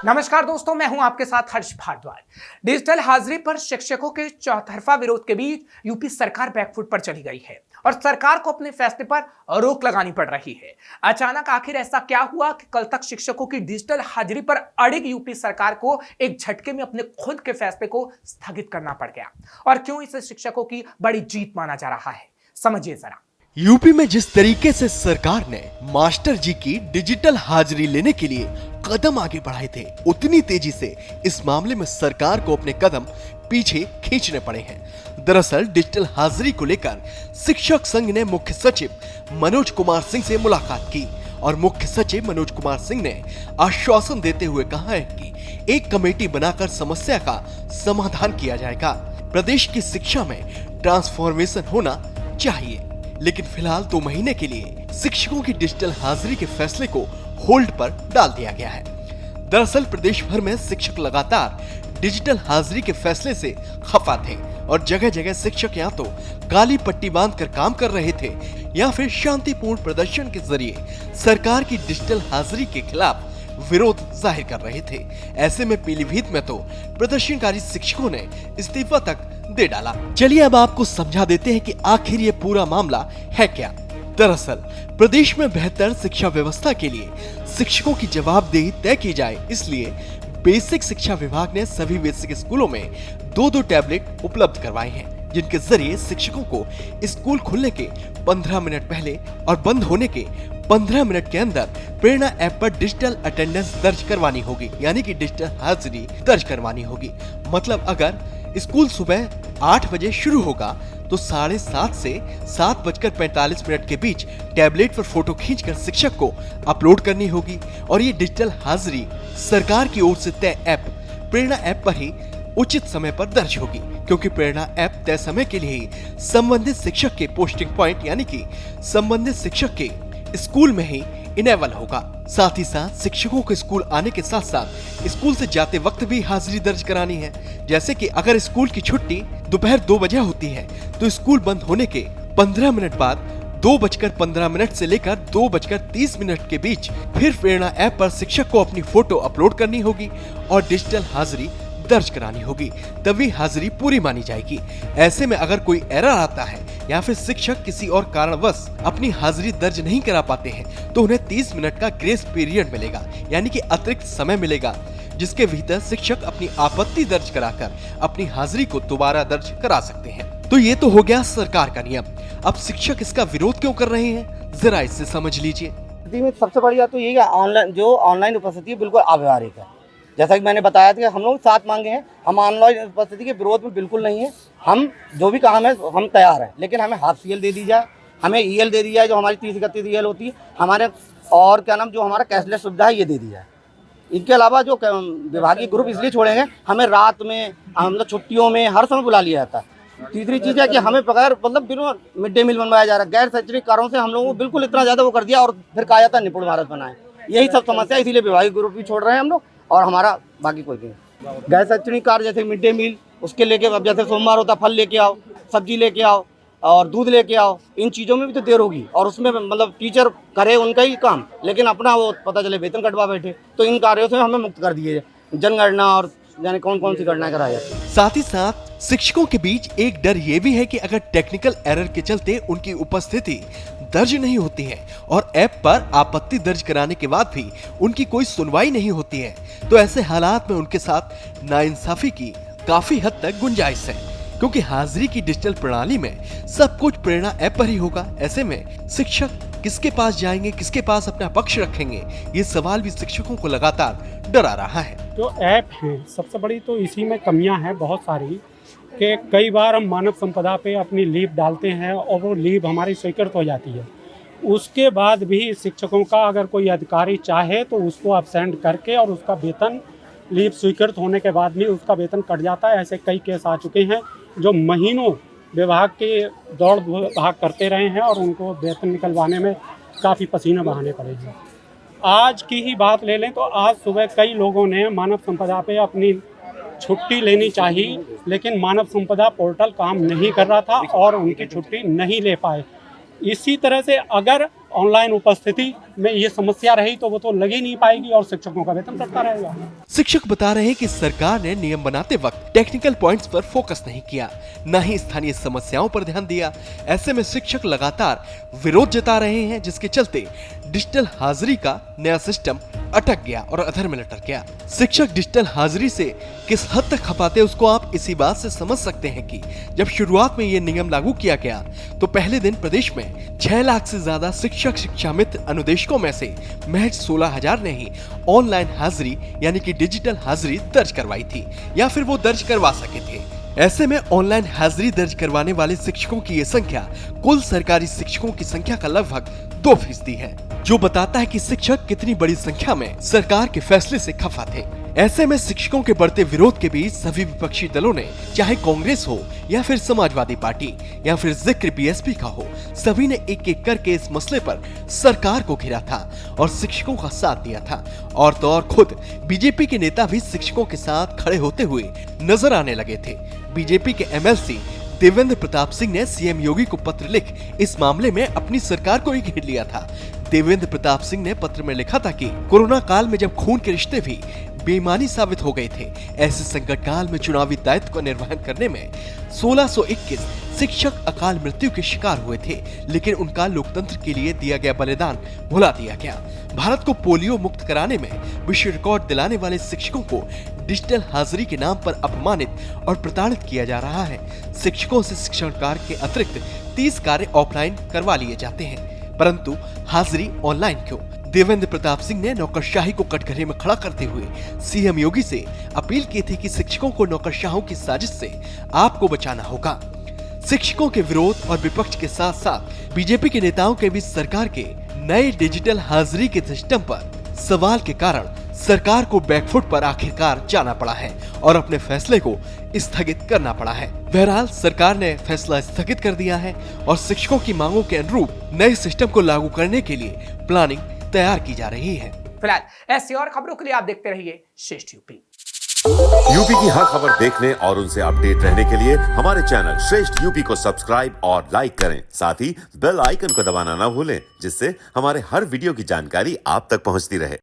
नमस्कार दोस्तों, मैं हूं आपके साथ हर्ष भारद्वाज। डिजिटल हाजिरी पर शिक्षकों के चौतरफा विरोध के बीच यूपी सरकार बैकफुट पर चली गई है और सरकार को अपने फैसले पर रोक लगानी पड़ रही है। अचानक आखिर ऐसा क्या हुआ कि कल तक शिक्षकों की डिजिटल हाजिरी पर अड़िग यूपी सरकार को एक झटके में अपने खुद के फैसले को स्थगित करना पड़ गया, और क्यों इसे शिक्षकों की बड़ी जीत माना जा रहा है, समझिए जरा। यूपी में जिस तरीके से सरकार ने मास्टर जी की डिजिटल हाजिरी लेने के लिए कदम आगे बढ़ाए थे, उतनी तेजी से इस मामले में सरकार को अपने कदम पीछे खींचने पड़े हैं। दरअसल डिजिटल हाजिरी को लेकर शिक्षक संघ ने मुख्य सचिव मनोज कुमार सिंह से मुलाकात की और मुख्य सचिव मनोज कुमार सिंह ने आश्वासन देते हुए कहा है कि एक कमेटी बनाकर समस्या का समाधान किया जाएगा। प्रदेश की शिक्षा में ट्रांसफॉर्मेशन होना चाहिए, लेकिन फिलहाल 2 महीने के लिए शिक्षकों की डिजिटल हाजिरी के फैसले को होल्ड पर डाल दिया गया है। दरअसल प्रदेश भर में शिक्षक लगातार डिजिटल हाजिरी के फैसले से खफा थे और जगह जगह शिक्षक या तो काली पट्टी बांधकर काम कर रहे थे या फिर शांतिपूर्ण प्रदर्शन के जरिए सरकार की डिजिटल हाजिरी के खिलाफ विरोध जाहिर कर रहे थे। ऐसे में पीलीभीत में तो प्रदर्शनकारी शिक्षकों ने इस्तीफा तक दे डाला। चलिए अब आपको समझा देते हैं कि आखिर ये पूरा मामला है क्या। दरअसल प्रदेश में बेहतर शिक्षा व्यवस्था के लिए शिक्षकों की जवाबदेही तय की जाए, इसलिए बेसिक शिक्षा विभाग ने सभी बेसिक स्कूलों में 2-2 टैबलेट उपलब्ध करवाए हैं, जिनके जरिए शिक्षकों को स्कूल खुलने के 15 मिनट पहले और बंद होने के 15 मिनट के अंदर प्रेरणा ऐप पर डिजिटल अटेंडेंस दर्ज करवानी होगी, यानी कि डिजिटल हाजिरी दर्ज करवानी होगी। मतलब अगर स्कूल सुबह 8 बजे शुरू होगा तो 7:30 से 7:45 के बीच टैबलेट पर फोटो खींचकर शिक्षक को अपलोड करनी होगी और ये डिजिटल हाजिरी सरकार की ओर से तय ऐप प्रेरणा ऐप पर ही उचित समय पर दर्ज होगी, क्योंकि प्रेरणा ऐप तय समय के लिए ही संबंधित शिक्षक के पोस्टिंग पॉइंट यानी कि संबंधित शिक्षक के स्कूल में ही इनेबल होगा। साथ ही साथ शिक्षकों को स्कूल आने के साथ साथ स्कूल से जाते वक्त भी हाजिरी दर्ज करानी है। जैसे कि अगर स्कूल की छुट्टी दोपहर 2 बजे होती है तो स्कूल बंद होने के 15 मिनट बाद 2:15 से लेकर 2:30 के बीच फिर प्रेरणा ऐप पर शिक्षक को अपनी फोटो अपलोड करनी होगी और डिजिटल हाजिरी दर्ज करानी होगी, तभी हाजिरी पूरी मानी जाएगी। ऐसे में अगर कोई एरर आता है या फिर शिक्षक किसी और कारणवश अपनी हाजिरी दर्ज नहीं करा पाते हैं तो उन्हें 30 मिनट का ग्रेस पीरियड मिलेगा, यानी कि अतिरिक्त समय मिलेगा, जिसके भीतर शिक्षक अपनी आपत्ति दर्ज कराकर अपनी हाजिरी को दोबारा दर्ज करा सकते हैं। तो ये तो हो गया सरकार का नियम। अब शिक्षक इसका विरोध क्यों कर रहे हैं, जरा इससे समझ लीजिए। सबसे बड़ी बात तो ये ऑनलाइन उपस्थिति बिल्कुल अव्यवहारिक है। जैसा कि मैंने बताया था कि हम लोग 7 मांगे हैं, हम ऑनलाइन उपस्थिति के विरोध में बिल्कुल नहीं है। हम जो भी काम है हम तैयार हैं, लेकिन हमें हाफ सीएल दे दी जाए, हमें ईएल दे दी जाए, जो हमारी 30-31 ईएल होती है हमारे, और क्या नाम जो हमारा कैशलेस सुविधा है ये दे दी जाए। इनके अलावा जो विभागीय ग्रुप इसलिए छोड़ेंगे, हमें रात में मतलब छुट्टियों में हर समय बुला लिया जाता है। तीसरी चीज़ है कि हमें बगैर मतलब बिल्कुल मिड डे मील बनवाया जा रहा है। गैर शैक्षणिक कारणों से हम लोगों को बिल्कुल इतना ज़्यादा वो कर दिया और फिर कहा जाता है निपुण भारत बनाए। यही सब समस्या, इसीलिए विभागीय ग्रुप भी छोड़ रहे हैं हम लोग और हमारा बाकी कोई नहीं। गैर शैक्षणिक कार्य जैसे मिड डे मील, उसके लेके अब जैसे सोमवार होता फल लेके आओ, सब्जी लेके आओ और दूध लेके आओ, इन चीज़ों में भी तो देर होगी और उसमें मतलब टीचर करे उनका ही काम, लेकिन अपना वो पता चले वेतन कटवा बैठे। तो इन कार्यों से हमें मुक्त कर दिए, जनगणना और यानी कौन सी गणना कराया जाए। साथ ही साथ शिक्षकों के बीच एक डर ये भी है कि अगर टेक्निकल एरर के चलते उनकी उपस्थिति दर्ज नहीं होती है और ऐप पर आपत्ति दर्ज कराने के बाद भी उनकी कोई सुनवाई नहीं होती है, तो ऐसे हालात में उनके साथ नाइंसाफी की काफी हद तक गुंजाइश है, क्योंकि हाजिरी की डिजिटल प्रणाली में सब कुछ प्रेरणा ऐप पर ही होगा। ऐसे में शिक्षक किसके पास जाएंगे, किसके पास अपना पक्ष रखेंगे, ये सवाल भी शिक्षकों को लगातार डरा रहा है। जो ऐप है सबसे बड़ी तो इसी में कमियां हैं बहुत सारी, कि कई बार हम मानव संपदा पे अपनी लीव डालते हैं और वो लीव हमारी स्वीकृत हो जाती है। उसके बाद भी शिक्षकों का अगर कोई अधिकारी चाहे तो उसको एब्सेंट करके और उसका वेतन लीव स्वीकृत होने के बाद भी उसका वेतन कट जाता है। ऐसे कई केस आ चुके हैं जो महीनों विभाग के दौड़ भाग करते रहे हैं और उनको वेतन निकलवाने में काफ़ी पसीना बहाने पड़े हैं। आज की ही बात ले लें तो आज सुबह कई लोगों ने मानव संपदा पे अपनी छुट्टी लेनी चाहिए, लेकिन मानव संपदा पोर्टल काम नहीं कर रहा था और उनकी छुट्टी नहीं ले पाए। इसी तरह से अगर ऑनलाइन उपस्थिति में ये समस्या रही तो वो तो लग ही नहीं पाएगी और शिक्षकों का वेतन कटता रहेगा। शिक्षक बता रहे हैं कि सरकार ने नियम बनाते वक्त टेक्निकल पॉइंट्स पर फोकस नहीं किया, न ही स्थानीय समस्याओं पर ध्यान दिया। ऐसे में शिक्षक लगातार विरोध जता रहे हैं, जिसके चलते डिजिटल हाजिरी का नया सिस्टम अटक गया और अधर में लटक गया। शिक्षक डिजिटल हाजिरी से किस हद तक खपाते उसको आप इसी बात से समझ सकते हैं कि जब शुरुआत में ये नियम लागू किया गया तो पहले दिन प्रदेश में 6 लाख से ज्यादा शिक्षक शिक्षामित्र अनुदेशकों में से महज 16,000 ने ही ऑनलाइन हाजिरी यानी कि डिजिटल हाजिरी दर्ज करवाई थी या फिर वो दर्ज करवा सके थे। ऐसे में ऑनलाइन हाजिरी दर्ज करवाने वाले शिक्षकों की ये संख्या कुल सरकारी शिक्षकों की संख्या का लगभग 2% है, जो बताता है कि शिक्षक कितनी बड़ी संख्या में सरकार के फैसले से खफा थे। ऐसे में शिक्षकों के बढ़ते विरोध के बीच सभी विपक्षी दलों ने, चाहे कांग्रेस हो या फिर समाजवादी पार्टी या फिर जिक्र बीएसपी का हो, सभी ने एक एक करके इस मसले पर सरकार को घेरा था और शिक्षकों का साथ दिया था। और तो और खुद बीजेपी के नेता भी शिक्षकों के साथ खड़े होते हुए नजर आने लगे थे। बीजेपी के एमएलसी देवेंद्र प्रताप सिंह ने सीएम योगी को पत्र लिख इस मामले में अपनी सरकार को ही घेर लिया था। देवेंद्र प्रताप सिंह ने पत्र में लिखा था कि कोरोना काल में जब खून के रिश्ते भी बेईमानी साबित हो गए थे, ऐसे संकट काल में चुनावी दायित्व का निर्वहन करने में 1621 शिक्षक अकाल मृत्यु के शिकार हुए थे, लेकिन उनका लोकतंत्र के लिए दिया गया बलिदान भुला दिया गया। भारत को पोलियो मुक्त कराने में विश्व रिकॉर्ड दिलाने वाले शिक्षकों को डिजिटल हाजिरी के नाम पर अपमानित और प्रताड़ित किया जा रहा है। शिक्षकों से शिक्षण कार्य के अतिरिक्त 30 कार्य ऑफलाइन करवा लिए जाते हैं, परंतु हाजिरी ऑनलाइन क्यों? देवेंद्र प्रताप सिंह ने नौकरशाही को कटघरे में खड़ा करते हुए सीएम योगी से अपील की थी कि शिक्षकों को नौकरशाहों की साजिश से आपको बचाना होगा। शिक्षकों के विरोध और विपक्ष के साथ साथ बीजेपी के नेताओं के बीच सरकार के नए डिजिटल हाजिरी के सिस्टम पर सवाल के कारण सरकार को बैकफुट पर आखिरकार जाना पड़ा है और अपने फैसले को स्थगित करना पड़ा है। बहरहाल सरकार ने फैसला स्थगित कर दिया है और शिक्षकों की मांगों के अनुरूप नए सिस्टम को लागू करने के लिए प्लानिंग तैयार की जा रही है। फिलहाल ऐसी और खबरों के लिए आप देखते रहिए श्रेष्ठ यूपी। यूपी की हर खबर देखने और उनसे अपडेट रहने के लिए हमारे चैनल श्रेष्ठ यूपी को सब्सक्राइब और लाइक करें। साथ ही बेल आइकन को दबाना ना भूलें, जिससे हमारे हर वीडियो की जानकारी आप तक पहुंचती रहे।